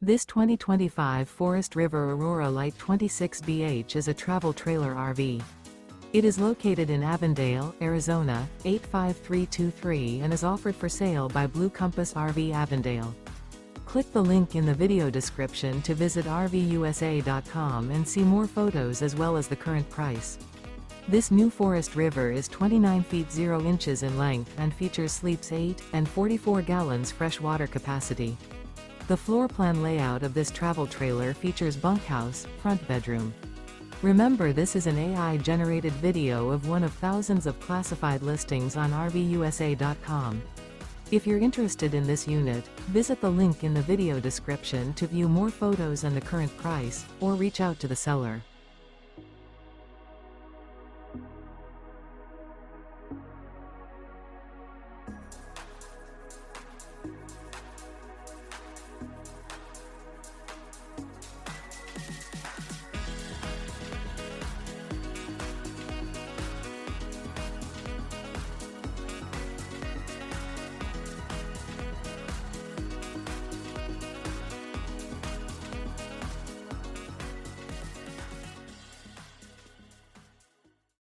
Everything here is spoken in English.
This 2025 Forest River Aurora Light 26BH is a travel trailer RV. It is located in Avondale, Arizona, 85323 and is offered for sale by Blue Compass RV Avondale. Click the link in the video description to visit RVUSA.com and see more photos as well as the current price. This new Forest River is 29 feet 0 inches in length and features sleeps 8 and 44 gallons fresh water capacity. The floor plan layout of this travel trailer features bunkhouse, front bedroom. Remember, this is an AI-generated video of one of thousands of classified listings on RVUSA.com. If you're interested in this unit, visit the link in the video description to view more photos and the current price, or reach out to the seller.